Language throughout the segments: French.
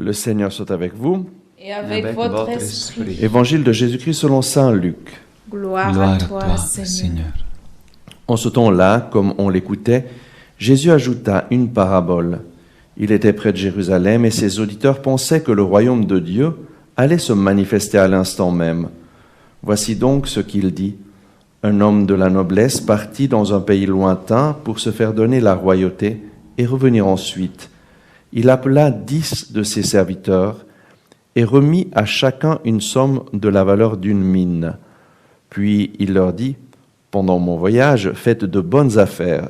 Le Seigneur soit avec vous. Et avec votre esprit. Évangile de Jésus-Christ selon saint Luc. Gloire à toi, Seigneur. En ce temps-là, comme on l'écoutait, Jésus ajouta une parabole. Il était près de Jérusalem et ses auditeurs pensaient que le royaume de Dieu allait se manifester à l'instant même. Voici donc ce qu'il dit. Un homme de la noblesse partit dans un pays lointain pour se faire donner la royauté et revenir ensuite. Il appela 10 de ses serviteurs et remit à chacun une somme de la valeur d'une mine. Puis il leur dit, « Pendant mon voyage, faites de bonnes affaires. »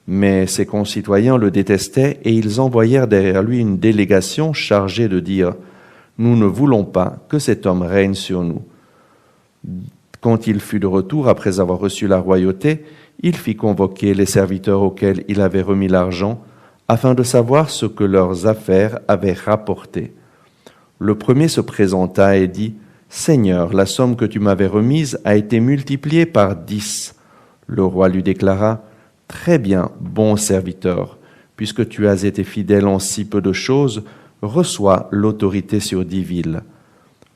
Mais ses concitoyens le détestaient et ils envoyèrent derrière lui une délégation chargée de dire, « Nous ne voulons pas que cet homme règne sur nous. » Quand il fut de retour après avoir reçu la royauté, il fit convoquer les serviteurs auxquels il avait remis l'argent, afin de savoir ce que leurs affaires avaient rapporté. Le premier se présenta et dit, « Seigneur, la somme que tu m'avais remise a été multipliée par 10. » Le roi lui déclara, « Très bien, bon serviteur, puisque tu as été fidèle en si peu de choses, reçois l'autorité sur 10 villes. »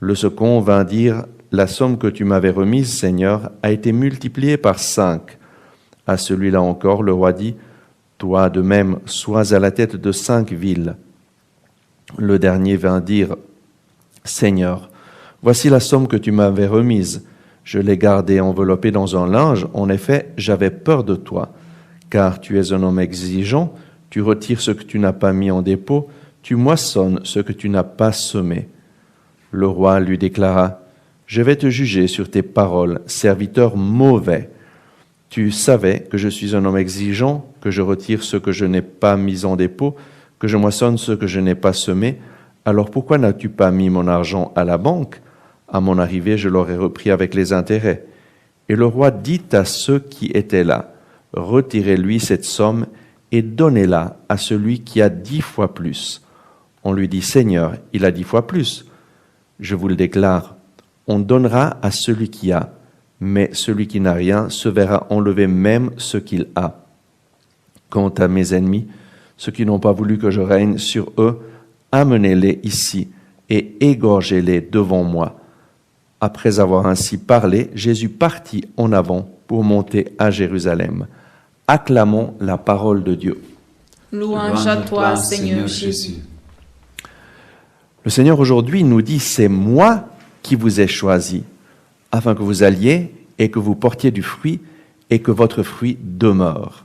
Le second vint dire, « La somme que tu m'avais remise, Seigneur, a été multipliée par 5. » À celui-là encore, le roi dit, « Toi de même, sois à la tête de 5 villes. » Le dernier vint dire, « Seigneur, voici la somme que tu m'avais remise. Je l'ai gardée enveloppée dans un linge. En effet, j'avais peur de toi, car tu es un homme exigeant, tu retires ce que tu n'as pas mis en dépôt, tu moissonnes ce que tu n'as pas semé. » Le roi lui déclara, « Je vais te juger sur tes paroles, serviteur mauvais. Tu savais que je suis un homme exigeant, que je retire ce que je n'ai pas mis en dépôt, que je moissonne ce que je n'ai pas semé. Alors pourquoi n'as-tu pas mis mon argent à la banque? À mon arrivée, je l'aurais repris avec les intérêts. » Et le roi dit à ceux qui étaient là, « Retirez-lui cette somme et donnez-la à celui qui a 10 fois plus. » On lui dit, « Seigneur, il a 10 fois plus. » Je vous le déclare, on donnera à celui qui a, mais celui qui n'a rien se verra enlever même ce qu'il a. Quant à mes ennemis, ceux qui n'ont pas voulu que je règne sur eux, amenez-les ici et égorgez-les devant moi. » Après avoir ainsi parlé, Jésus partit en avant pour monter à Jérusalem. Acclamons la parole de Dieu. Louange à toi, Seigneur Jésus. Le Seigneur aujourd'hui nous dit, c'est moi qui vous ai choisi, afin que vous alliez et que vous portiez du fruit et que votre fruit demeure.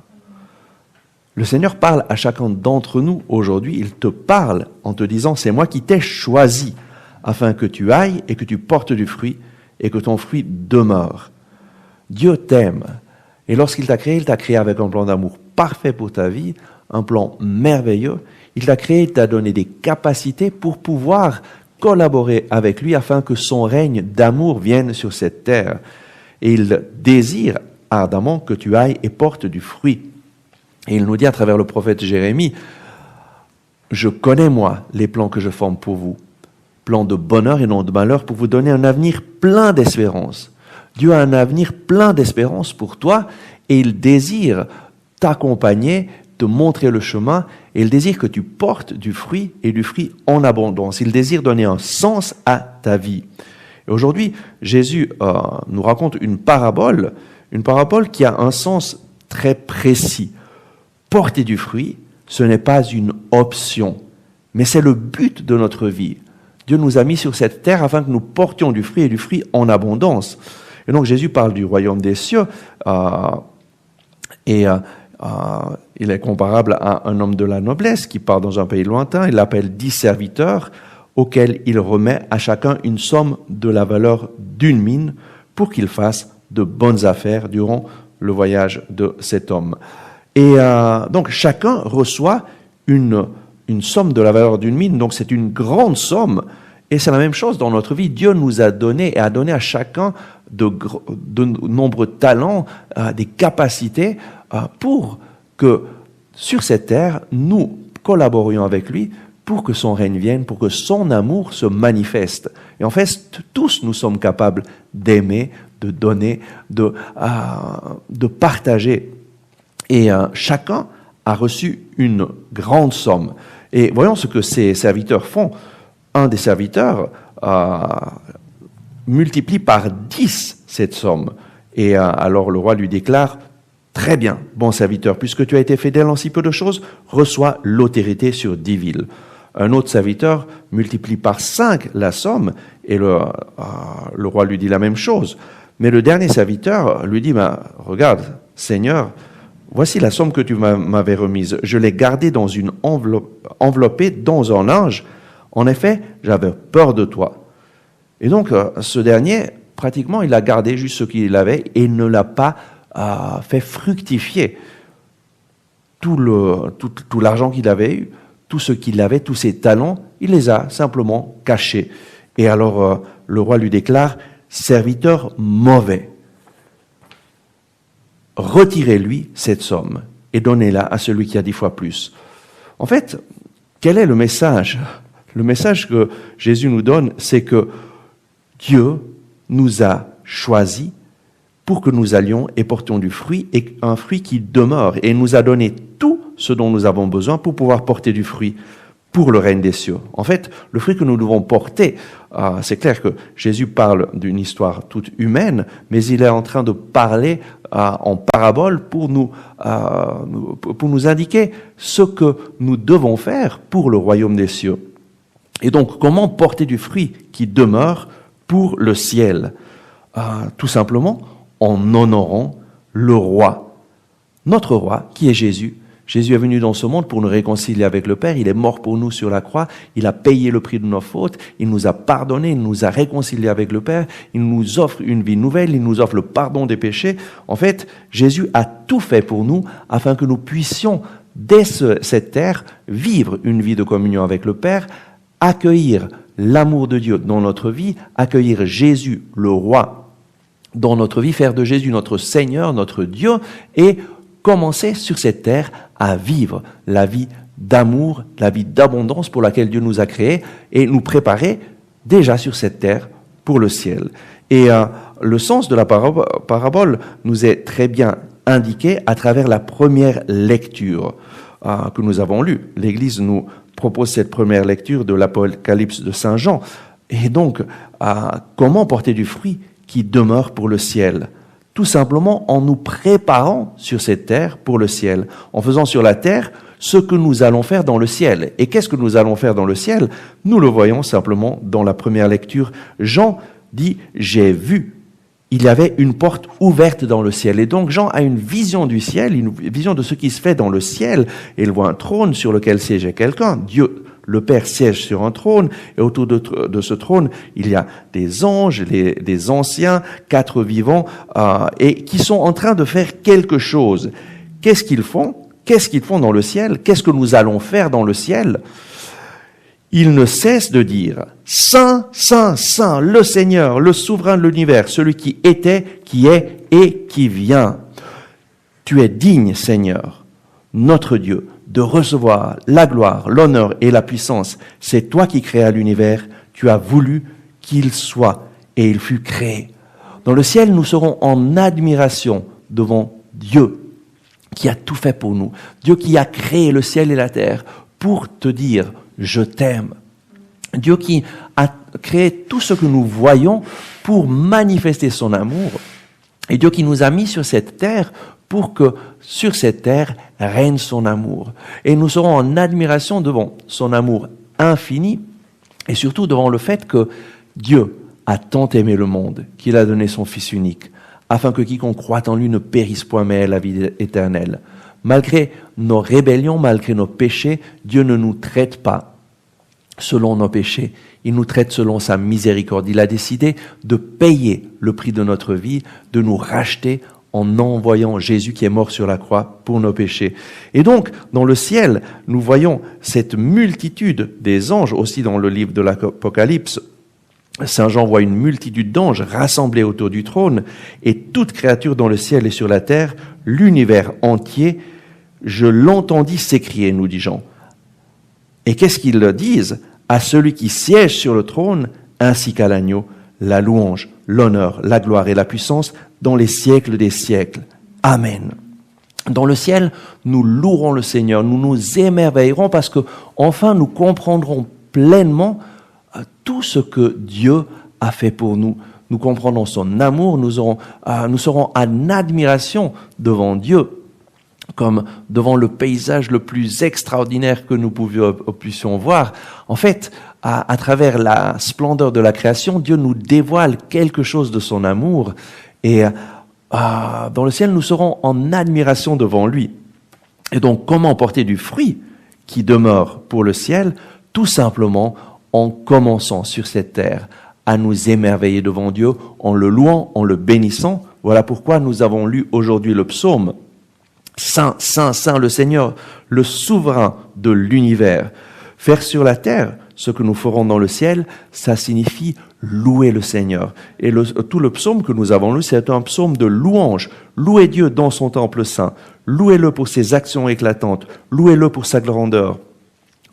Le Seigneur parle à chacun d'entre nous aujourd'hui, il te parle en te disant, c'est moi qui t'ai choisi, afin que tu ailles et que tu portes du fruit et que ton fruit demeure. Dieu t'aime. Et lorsqu'il t'a créé avec un plan d'amour parfait pour ta vie, un plan merveilleux. Il t'a créé, il t'a donné des capacités pour pouvoir collaborer avec lui afin que son règne d'amour vienne sur cette terre. Et il désire ardemment que tu ailles et portes du fruit. Et il nous dit à travers le prophète Jérémie, « Je connais, moi, les plans que je forme pour vous, plans de bonheur et non de malheur, pour vous donner un avenir plein d'espérance. » Dieu a un avenir plein d'espérance pour toi et il désire t'accompagner, te montrer le chemin, et il désire que tu portes du fruit et du fruit en abondance. Il désire donner un sens à ta vie. Et aujourd'hui, Jésus nous raconte une parabole qui a un sens très précis. Porter du fruit, ce n'est pas une option, mais c'est le but de notre vie. Dieu nous a mis sur cette terre afin que nous portions du fruit et du fruit en abondance. Et donc Jésus parle du royaume des cieux il est comparable à un homme de la noblesse qui part dans un pays lointain. Il appelle 10 serviteurs auxquels il remet à chacun une somme de la valeur d'une mine pour qu'il fasse de bonnes affaires durant le voyage de cet homme. Et donc chacun reçoit une somme de la valeur d'une mine, donc c'est une grande somme. Et c'est la même chose dans notre vie. Dieu nous a donné et a donné à chacun de nombreux talents, des capacités pour que sur cette terre, nous collaborions avec lui pour que son règne vienne, pour que son amour se manifeste. Et en fait, tous nous sommes capables d'aimer, de donner, de partager. Et chacun a reçu une grande somme. Et voyons ce que ces serviteurs font. Un des serviteurs multiplie par 10 cette somme. Et alors le roi lui déclare, « Très bien, bon serviteur, puisque tu as été fidèle en si peu de choses, reçois l'austérité sur 10 villes. » Un autre serviteur multiplie par 5 la somme, et le roi lui dit la même chose. Mais le dernier serviteur lui dit, « Regarde, Seigneur, voici la somme que tu m'avais remise. Je l'ai gardée dans une enveloppée dans un linge. En effet, j'avais peur de toi. » Et donc, ce dernier, pratiquement, il a gardé juste ce qu'il avait et ne l'a pas fait fructifier. Tout l'argent qu'il avait eu, tout ce qu'il avait, tous ses talents, il les a simplement cachés. Et alors, le roi lui déclare, « Serviteur mauvais, retirez-lui cette somme et donnez-la à celui qui a 10 fois plus. » En fait, quel est le message ? Le message que Jésus nous donne, c'est que Dieu nous a choisis pour que nous allions et portions du fruit, et un fruit qui demeure. Et il nous a donné tout ce dont nous avons besoin pour pouvoir porter du fruit pour le règne des cieux. En fait, le fruit que nous devons porter, c'est clair que Jésus parle d'une histoire toute humaine, mais il est en train de parler en parabole pour nous indiquer ce que nous devons faire pour le royaume des cieux. Et donc, comment porter du fruit qui demeure pour le ciel? Tout simplement en honorant le roi, notre roi qui est Jésus. Jésus est venu dans ce monde pour nous réconcilier avec le Père, il est mort pour nous sur la croix, il a payé le prix de nos fautes, il nous a pardonné, il nous a réconciliés avec le Père, il nous offre une vie nouvelle, il nous offre le pardon des péchés. En fait, Jésus a tout fait pour nous afin que nous puissions, dès cette terre, vivre une vie de communion avec le Père, accueillir l'amour de Dieu dans notre vie, accueillir Jésus, le roi, dans notre vie, faire de Jésus notre Seigneur, notre Dieu, et commencer sur cette terre à vivre la vie d'amour, la vie d'abondance pour laquelle Dieu nous a créés, et nous préparer déjà sur cette terre pour le ciel. Et le sens de la parabole nous est très bien indiqué à travers la première lecture que nous avons lue. L'Église nous propose cette première lecture de l'Apocalypse de Saint Jean. Et donc, comment porter du fruit qui demeure pour le ciel? Tout simplement en nous préparant sur cette terre pour le ciel, en faisant sur la terre ce que nous allons faire dans le ciel. Et qu'est-ce que nous allons faire dans le ciel? Nous le voyons simplement dans la première lecture. Jean dit « J'ai vu ». Il y avait une porte ouverte dans le ciel. Et donc Jean a une vision du ciel, une vision de ce qui se fait dans le ciel. Et il voit un trône sur lequel siégeait quelqu'un. Dieu, le Père, siège sur un trône. Et autour de ce trône, il y a des anges, des anciens, 4 vivants, et qui sont en train de faire quelque chose. Qu'est-ce qu'ils font? Qu'est-ce qu'ils font dans le ciel? Qu'est-ce que nous allons faire dans le ciel? Ils ne cessent de dire « Saint, Saint, Saint, le Seigneur, le souverain de l'univers, celui qui était, qui est et qui vient. Tu es digne, Seigneur, notre Dieu, de recevoir la gloire, l'honneur et la puissance. C'est toi qui créas l'univers, tu as voulu qu'il soit et il fut créé. » Dans le ciel, nous serons en admiration devant Dieu qui a tout fait pour nous. Dieu qui a créé le ciel et la terre pour te dire « Je t'aime ». Dieu qui a créé tout ce que nous voyons pour manifester son amour. Et Dieu qui nous a mis sur cette terre pour que sur cette terre règne son amour. Et nous serons en admiration devant son amour infini et surtout devant le fait que Dieu a tant aimé le monde qu'il a donné son Fils unique afin que quiconque croit en lui ne périsse point mais ait la vie éternelle. Malgré nos rébellions, malgré nos péchés, Dieu ne nous traite pas selon nos péchés. Il nous traite selon sa miséricorde. Il a décidé de payer le prix de notre vie, de nous racheter en envoyant Jésus qui est mort sur la croix pour nos péchés. Et donc, dans le ciel, nous voyons cette multitude des anges, aussi dans le livre de l'Apocalypse. Saint Jean voit une multitude d'anges rassemblés autour du trône, et toute créature dans le ciel et sur la terre, l'univers entier, je l'entendis s'écrier, nous dit Jean. Et qu'est-ce qu'ils disent? À celui qui siège sur le trône, ainsi qu'à l'agneau, la louange, l'honneur, la gloire et la puissance dans les siècles des siècles. Amen. Dans le ciel, nous louerons le Seigneur, nous nous émerveillerons parce que enfin nous comprendrons pleinement tout ce que Dieu a fait pour nous. Nous comprendrons son amour, nous serons en admiration devant Dieu, comme devant le paysage le plus extraordinaire que nous puissions voir. En fait, à travers la splendeur de la création, Dieu nous dévoile quelque chose de son amour et dans le ciel, nous serons en admiration devant lui. Et donc, comment porter du fruit qui demeure pour le ciel? Tout simplement en commençant sur cette terre à nous émerveiller devant Dieu, en le louant, en le bénissant. Voilà pourquoi nous avons lu aujourd'hui le psaume. Saint, Saint, Saint le Seigneur, le souverain de l'univers. Faire sur la terre ce que nous ferons dans le ciel, ça signifie louer le Seigneur. Et tout le psaume que nous avons lu, c'est un psaume de louange. Louez Dieu dans son temple saint. Louez-le pour ses actions éclatantes. Louez-le pour sa grandeur.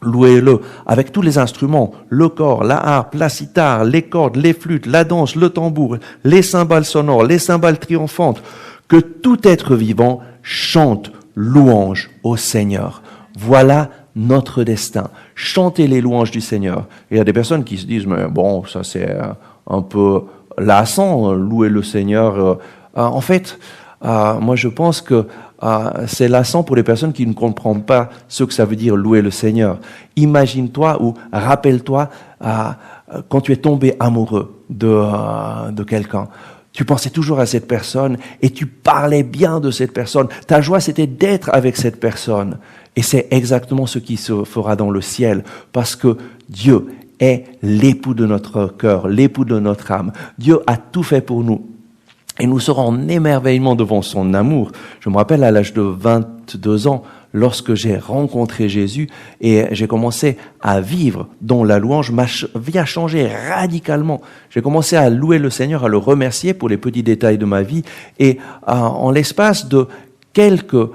Louez-le avec tous les instruments, le cor, la harpe, la cithare, les cordes, les flûtes, la danse, le tambour, les cymbales sonores, les cymbales triomphantes. Que tout être vivant chante louange au Seigneur. Voilà notre destin. Chanter les louanges du Seigneur. Il y a des personnes qui se disent, mais bon, ça c'est un peu lassant, louer le Seigneur. En fait, moi je pense que c'est lassant pour les personnes qui ne comprennent pas ce que ça veut dire louer le Seigneur. Imagine-toi ou rappelle-toi quand tu es tombé amoureux de quelqu'un. Tu pensais toujours à cette personne et tu parlais bien de cette personne. Ta joie, c'était d'être avec cette personne. Et c'est exactement ce qui se fera dans le ciel, parce que Dieu est l'époux de notre cœur, l'époux de notre âme. Dieu a tout fait pour nous. Et nous serons en émerveillement devant son amour. Je me rappelle à l'âge de 22 ans, lorsque j'ai rencontré Jésus et j'ai commencé à vivre dans la louange, ma vie a changé radicalement. J'ai commencé à louer le Seigneur, à le remercier pour les petits détails de ma vie. Et en l'espace de quelques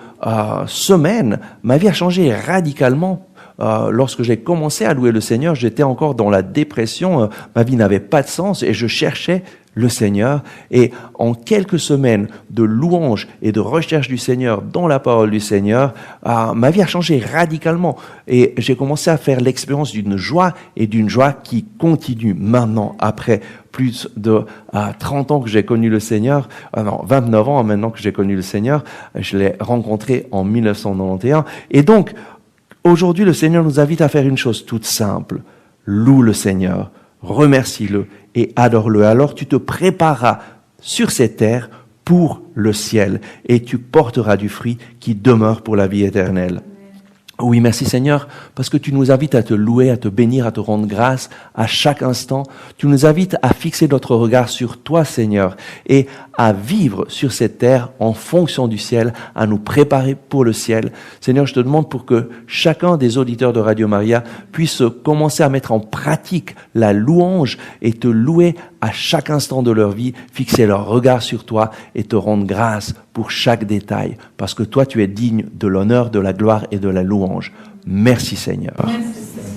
semaines, ma vie a changé radicalement. Lorsque j'ai commencé à louer le Seigneur, j'étais encore dans la dépression, ma vie n'avait pas de sens et je cherchais le Seigneur. Et en quelques semaines de louange et de recherche du Seigneur dans la parole du Seigneur, ma vie a changé radicalement et j'ai commencé à faire l'expérience d'une joie et d'une joie qui continue maintenant après plus de 30 ans que j'ai connu le Seigneur, 29 ans maintenant que j'ai connu le Seigneur. Je l'ai rencontré en 1991 et donc aujourd'hui, le Seigneur nous invite à faire une chose toute simple. Loue le Seigneur, remercie-le et adore-le. Alors tu te prépareras sur cette terre pour le ciel et tu porteras du fruit qui demeure pour la vie éternelle. Oui, merci Seigneur, parce que tu nous invites à te louer, à te bénir, à te rendre grâce à chaque instant. Tu nous invites à fixer notre regard sur toi, Seigneur, et à vivre sur cette terre en fonction du ciel, à nous préparer pour le ciel. Seigneur, je te demande pour que chacun des auditeurs de Radio Maria puisse commencer à mettre en pratique la louange et te louer à chaque instant de leur vie, fixer leur regard sur toi et te rendre grâce pour chaque détail, parce que toi, tu es digne de l'honneur, de la gloire et de la louange. Merci Seigneur. Merci.